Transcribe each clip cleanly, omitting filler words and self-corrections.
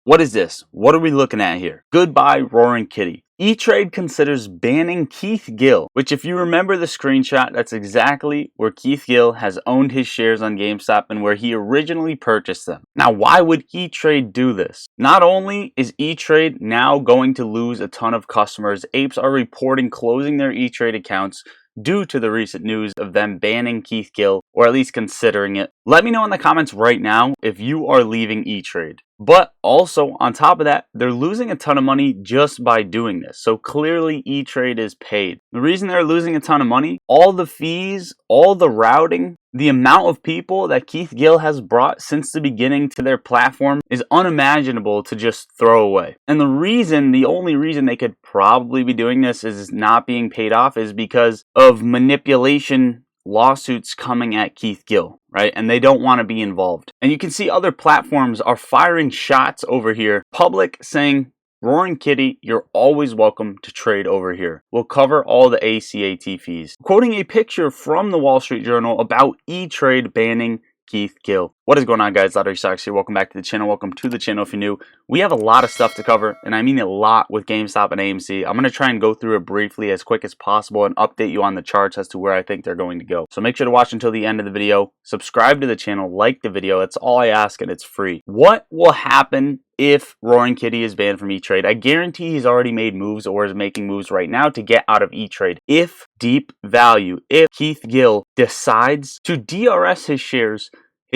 What is this? What are we looking at here? Goodbye, Roaring Kitty. E-Trade considers banning Keith Gill, which if you remember the screenshot, that's exactly where Keith Gill has owned his shares on GameStop and where he originally purchased them. Now, why would E-Trade do this? Not only is E-Trade now going to lose a ton of customers, apes are reporting closing their E-Trade accounts due to the recent news of them banning Keith Gill, or at least considering it. Let me know in the comments right now if you are leaving E-Trade. But also, on top of that, they're losing a ton of money just by doing this. So clearly E-Trade is paid. The reason they're losing a ton of money, all the fees, all the routing, the amount of people that Keith Gill has brought since the beginning to their platform is unimaginable to just throw away. And the only reason they could probably be doing this is not being paid off is because of manipulation lawsuits coming at Keith Gill, right? And they don't want to be involved. And you can see other platforms are firing shots over here. Public saying, Roaring Kitty, you're always welcome to trade over here. We'll cover all the ACAT fees. Quoting a picture from the Wall Street Journal about E-Trade banning Keith Gill. What is going on, guys? Lottery Stocks here. Welcome back to the channel. Welcome to the channel if you're new. We have a lot of stuff to cover, and I mean a lot with GameStop and AMC. I'm going to try and go through it briefly as quick as possible and update you on the charts as to where I think they're going to go. So make sure to watch until the end of the video. Subscribe to the channel, like the video. That's all I ask, and it's free. What will happen if Roaring Kitty is banned from E-Trade? I guarantee he's already made moves or is making moves right now to get out of E-Trade. If Deep Value, if Keith Gill decides to DRS his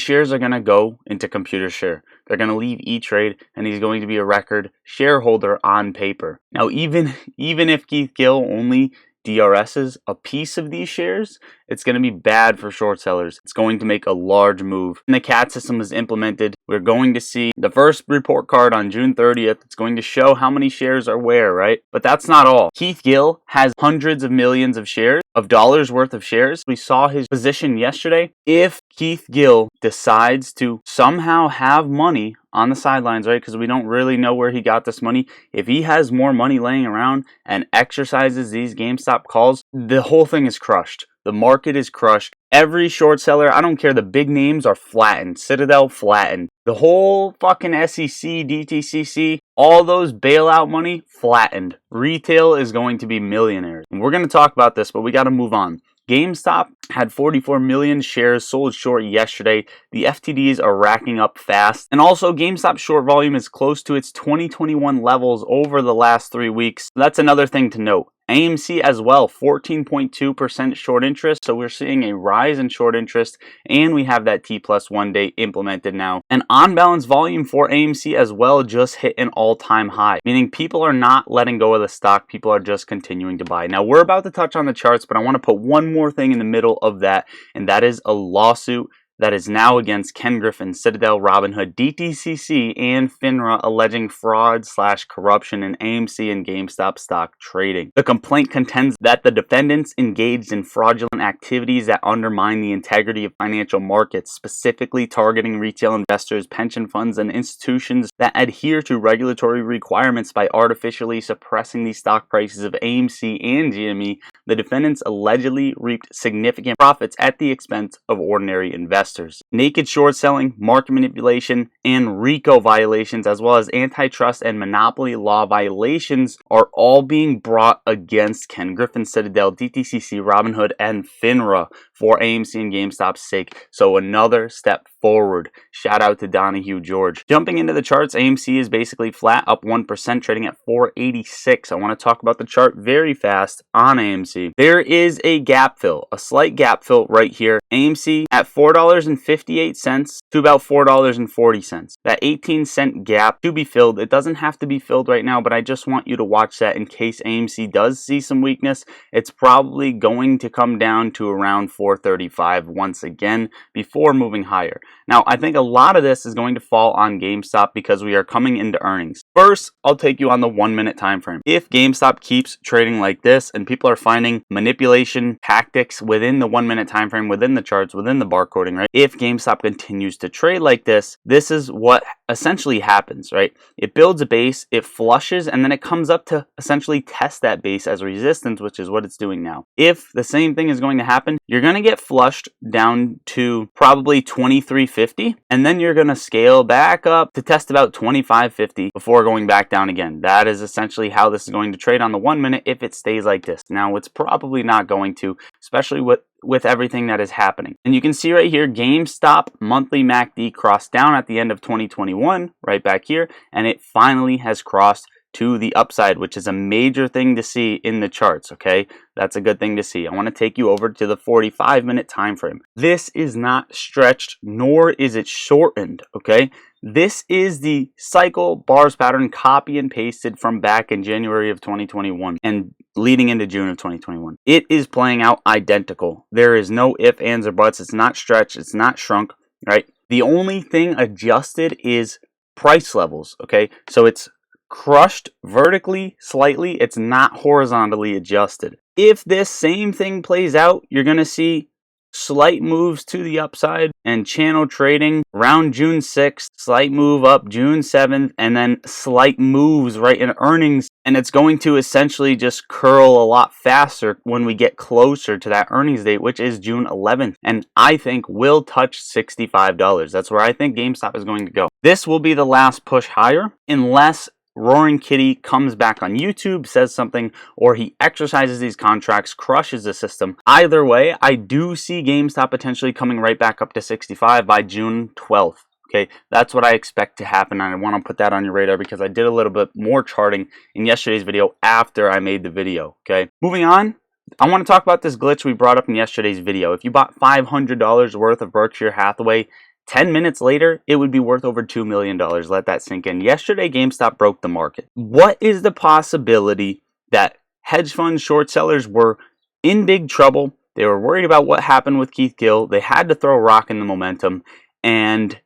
shares are going to go into Computershare. They're going to leave E-Trade, and he's going to be a record shareholder on paper. Now, even if Keith Gill only DRSs a piece of these shares, it's going to be bad for short sellers. It's going to make a large move. When the CAT system is implemented, we're going to see the first report card on June 30th. It's going to show how many shares are where, right? But that's not all. Keith Gill has hundreds of millions of shares, of dollars worth of shares. We saw his position yesterday. If Keith Gill decides to somehow have money on the sidelines, right? Because we don't really know where he got this money. If he has more money laying around and exercises these GameStop calls, the whole thing is crushed. The market is crushed. Every short seller, I don't care, the big names are flattened. Citadel flattened. The whole fucking SEC, DTCC, all those bailout money flattened. Retail is going to be millionaires. And we're going to talk about this, but we got to move on. GameStop had 44 million shares sold short yesterday. The FTDs are racking up fast. And also, GameStop short volume is close to its 2021 levels over the last 3 weeks. That's another thing to note. AMC as well, 14.2% short interest. So we're seeing a rise in short interest, and we have that T+1 day implemented now. And on balance volume for AMC as well just hit an all-time high, meaning people are not letting go of the stock. People are just continuing to buy. Now we're about to touch on the charts, but I want to put one more thing in the middle of that, and that is a lawsuit that is now against Ken Griffin, Citadel, Robinhood, DTCC, and FINRA alleging fraud/corruption in AMC and GameStop stock trading. The complaint contends that the defendants engaged in fraudulent activities that undermine the integrity of financial markets, specifically targeting retail investors, pension funds, and institutions that adhere to regulatory requirements by artificially suppressing the stock prices of AMC and GME. The defendants allegedly reaped significant profits at the expense of ordinary investors. Naked short selling, market manipulation, and RICO violations, as well as antitrust and monopoly law violations, are all being brought against Ken Griffin, Citadel, DTCC, Robinhood, and FINRA for AMC and GameStop's sake. So another step forward. Shout out to Donahue George. Jumping into the charts, AMC is basically flat, up 1%, trading at 486. I want to talk about the chart very fast on AMC. There is a gap fill, a slight gap fill right here. AMC at $4.58 to about $4.40. That 18-cent gap to be filled. It doesn't have to be filled right now, but I just want you to watch that in case AMC does see some weakness. It's probably going to come down to around 435 once again before moving higher. Now, I think a lot of this is going to fall on GameStop because we are coming into earnings. First, I'll take you on the 1-minute time frame. If GameStop keeps trading like this and people are finding manipulation tactics within the 1-minute time frame, within the charts, within the barcoding, right? If GameStop continues to trade like this is what essentially happens, right? It builds a base, it flushes, and then it comes up to essentially test that base as resistance, which is what it's doing now. If the same thing is going to happen, you're going to get flushed down to probably 23.50 $24.50, and then you're going to scale back up to test about $25.50 before going back down again. That is essentially how this is going to trade on the 1 minute if it stays like this. Now, it's probably not going to, especially with everything that is happening. And you can see right here, GameStop monthly MACD crossed down at the end of 2021, right back here, and it finally has crossed to the upside, which is a major thing to see in the charts. Okay, that's a good thing to see. I want to take you over to the 45-minute time frame. This is not stretched, nor is it shortened. Okay, this is the cycle bars pattern copy and pasted from back in January of 2021 and leading into June of 2021. It is playing out identical. There is no ifs, ands, or buts. It's not stretched, it's not shrunk, right? The only thing adjusted is price levels. Okay, so it's crushed vertically slightly, it's not horizontally adjusted. If this same thing plays out, you're going to see slight moves to the upside and channel trading around June 6th, slight move up June 7th, and then slight moves right in earnings. And it's going to essentially just curl a lot faster when we get closer to that earnings date, which is June 11th. And I think will touch $65. That's where I think GameStop is going to go. This will be the last push higher unless Roaring Kitty comes back on YouTube, says something, or he exercises these contracts, crushes the system. Either way, I do see GameStop potentially coming right back up to 65 by June 12th. Okay, that's what I expect to happen, and I want to put that on your radar because I did a little bit more charting in yesterday's video after I made the video. Okay, moving on. I want to talk about this glitch we brought up in yesterday's video. If you bought $500 worth of Berkshire Hathaway, 10 minutes later, it would be worth over $2 million. Let that sink in. Yesterday, GameStop broke the market. What is the possibility that hedge fund short sellers were in big trouble? They were worried about what happened with Keith Gill. They had to throw a rock in the momentum. And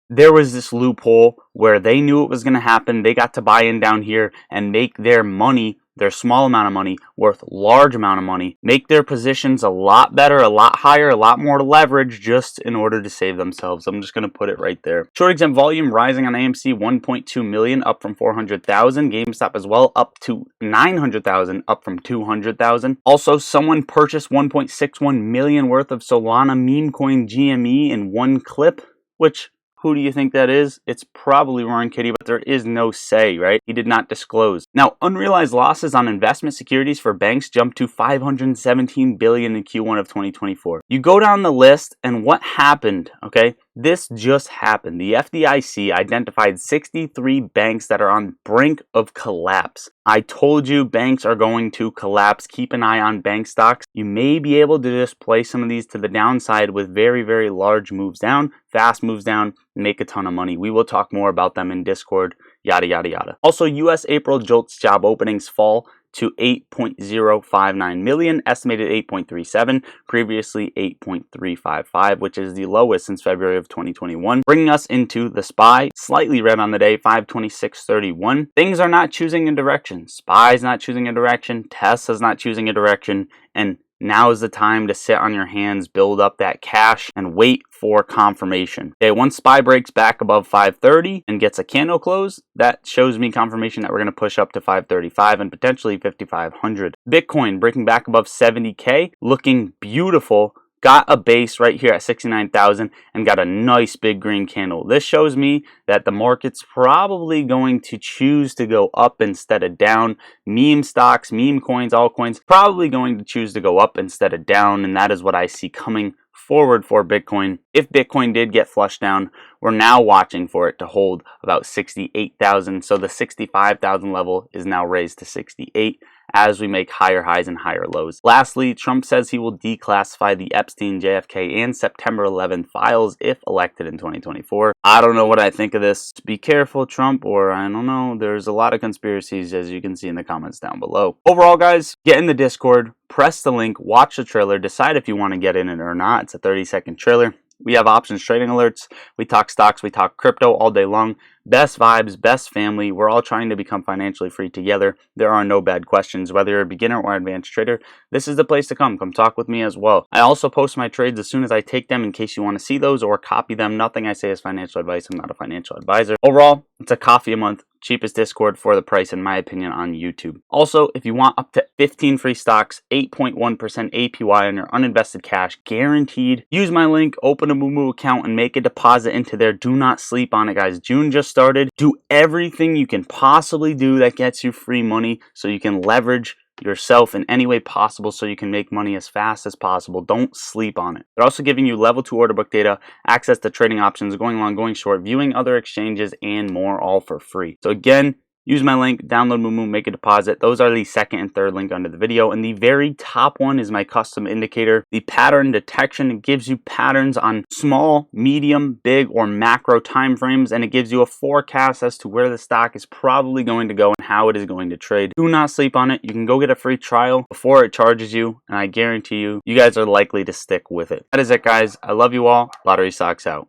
there was this loophole where they knew it was going to happen. They got to buy in down here and make their money, their small amount of money, worth large amount of money, make their positions a lot better, a lot higher, a lot more leverage just in order to save themselves. I'm just going to put it right there. Short exempt volume rising on AMC, 1.2 million, up from 400,000. GameStop as well, up to 900,000, up from 200,000. Also, someone purchased 1.61 million worth of Solana meme coin GME in one clip, which, who do you think that is? It's probably Roaring Kitty, but there is no say, right? He did not disclose. Now, unrealized losses on investment securities for banks jumped to $517 billion in Q1 of 2024. You go down the list, and what happened, okay? This just happened. The FDIC identified 63 banks that are on brink of collapse. I told you banks are going to collapse. Keep an eye on bank stocks. You may be able to just play some of these to the downside with very, very large moves down, fast moves down, make a ton of money. We will talk more about them in Discord, yada, yada, yada. Also, U.S. April JOLTS job openings fall to 8.059 million, estimated 8.37, previously 8.355, which is the lowest since February of 2021, bringing us into the SPY, slightly red on the day, 526.31. Things are not choosing a direction. SPY's not choosing a direction, Tesla's not choosing a direction, and now is the time to sit on your hands, build up that cash, and wait for confirmation. Okay, once SPY breaks back above 530 and gets a candle close, that shows me confirmation that we're going to push up to 535 and potentially 5,500. Bitcoin breaking back above 70K, looking beautiful. Got a base right here at 69,000 and got a nice big green candle. This shows me that the market's probably going to choose to go up instead of down. Meme stocks, meme coins, altcoins, probably going to choose to go up instead of down, and that is what I see coming forward for Bitcoin. If Bitcoin did get flushed down, we're now watching for it to hold about 68,000. So the 65,000 level is now raised to 68 as we make higher highs and higher lows. Lastly, Trump says he will declassify the Epstein, JFK, and September 11 files if elected in 2024. I don't know what I think of this. Be careful, Trump, or I don't know. There's a lot of conspiracies, as you can see in the comments down below. Overall, guys, get in the Discord, press the link, watch the trailer, decide if you want to get in it or not. It's a 30-second trailer. We have options trading alerts. We talk stocks. We talk crypto all day long. Best vibes, best family. We're all trying to become financially free together. There are no bad questions. Whether you're a beginner or advanced trader, this is the place to come. Come talk with me as well. I also post my trades as soon as I take them in case you want to see those or copy them. Nothing I say is financial advice. I'm not a financial advisor. Overall, it's a coffee a month. Cheapest Discord for the price, in my opinion, on YouTube. Also, if you want up to 15 free stocks, 8.1% APY on your uninvested cash, guaranteed, use my link, open a Moo account, and make a deposit into there. Do not sleep on it, guys. June just started. Do everything you can possibly do that gets you free money so you can leverage yourself in any way possible so you can make money as fast as possible. Don't sleep on it. They're also giving you level 2 order book data, access to trading options, going long, going short, viewing other exchanges, and more, all for free. So again, use my link, download Moo, make a deposit. Those are the second and third link under the video. And the very top one is my custom indicator. The pattern detection, it gives you patterns on small, medium, big, or macro time frames, and it gives you a forecast as to where the stock is probably going to go and how it is going to trade. Do not sleep on it. You can go get a free trial before it charges you, and I guarantee you, you guys are likely to stick with it. That is it, guys. I love you all. Lottery Socks out.